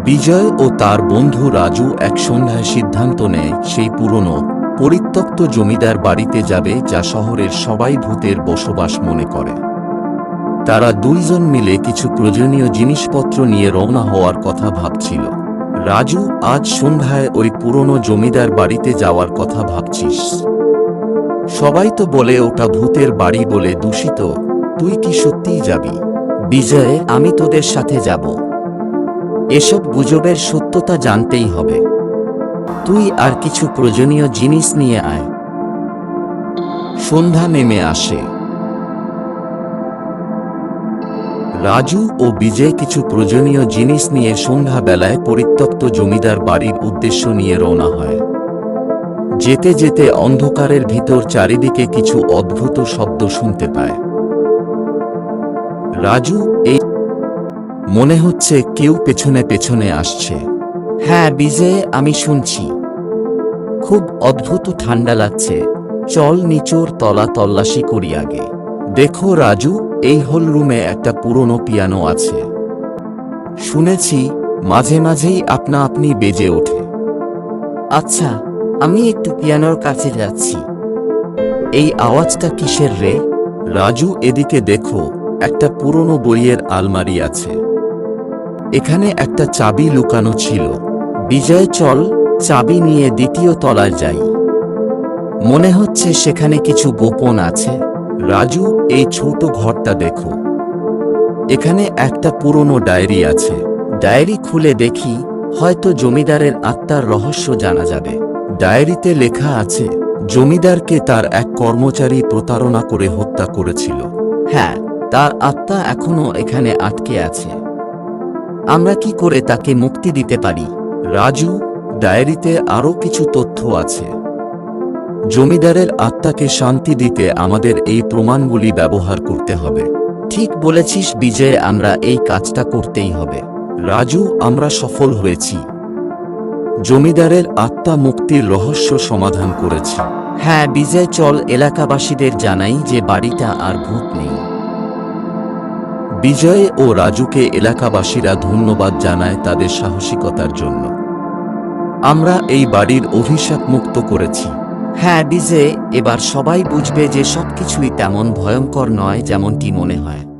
বিজয় ও তার বন্ধু রাজু এক সন্ধ্যায় সিদ্ধান্ত নেয় সেই পুরনো পরিত্যক্ত জমিদার বাড়িতে যাবে যা শহরের সবাই ভূতের বসবাস মনে করে। তারা দুইজন মিলে কিছু প্রয়োজনীয় জিনিসপত্র নিয়ে রওনা হওয়ার কথা ভাবছিল। রাজু, আজ সন্ধ্যায় ওই পুরনো জমিদার বাড়িতে যাওয়ার কথা ভাবছিস? সবাই তো বলে ওটা ভূতের বাড়ি বলে দূষিত, তুই কি সত্যিই যাবি? বিজয়, আমি তোদের সাথে যাব। এসব গুজবের সত্যতা জানতেই হবে। তুই আর কিছু প্রয়োজনীয় জিনিস নিয়ে আয়। সন্ধ্যা নেমে আসে। রাজু ও বিজয় কিছু প্রয়োজনীয় জিনিস নিয়ে সন্ধ্যাবেলায় পরিত্যক্ত জমিদার বাড়ির উদ্দেশ্য নিয়ে রওনা হয়। যেতে যেতে অন্ধকারের ভিতর চারিদিকে কিছু অদ্ভুত শব্দ শুনতে পায়। রাজু, এই মনে হচ্ছে কেউ পেছনে পেছনে আসছে। হ্যাঁ বিজয়, আমি শুনছি। খুব অদ্ভুত ঠান্ডা লাগছে। চল নিচুর তলা তল্লাশি করি আগে। দেখো রাজু, এই হল রুমে একটা পুরনো পিয়ানো আছে। শুনেছি মাঝে মাঝেই আপনা আপনি বেজে ওঠে। আচ্ছা, আমি একটু পিয়ানোর কাছে যাচ্ছি। এই আওয়াজটা কিসের রে? রাজু, এদিকে দেখো, একটা পুরনো বইয়ের আলমারি আছে। এখানে একটা চাবি লুকানো ছিল। বিজয়, চল চাবি নিয়ে দ্বিতীয় তলায় যাই। মনে হচ্ছে সেখানে কিছু গোপন আছে। রাজু, এই ছোট ঘরটা দেখো। এখানে একটা পুরনো ডায়েরি আছে। ডায়েরি খুলে দেখি, হয়তো জমিদারের আত্মার রহস্য জানা যাবে। ডায়েরিতে লেখা আছে, জমিদারকে তার এক কর্মচারী প্রতারণা করে হত্যা করেছিল। হ্যাঁ, তার আত্মা এখনো এখানে আটকে আছে। আমরা কি করে তাকে মুক্তি দিতে পারি? রাজু, ডায়েরিতে আরও কিছু তথ্য আছে। জমিদারের আত্মাকে শান্তি দিতে আমাদের এই প্রমাণগুলি ব্যবহার করতে হবে। ঠিক বলেছিস বিজয়, আমরা এই কাজটা করতেই হবে। রাজু, আমরা সফল হয়েছি। জমিদারের আত্মা মুক্তির রহস্য সমাধান করেছি। হ্যাঁ বিজয়, চল এলাকাবাসীদের জানাই যে বাড়িটা আর ভূত নেই। বিজয় ও রাজুকে এলাকাবাসীরা ধন্যবাদ জানায় তাদের সাহসিকতার জন্য। আমরা এই বাড়ির অভিশাপ মুক্ত করেছি। হ্যাঁ বিজয়, এবার সবাই বুঝবে যে সবকিছুই তেমন ভয়ঙ্কর নয় যেমনটি মনে হয়।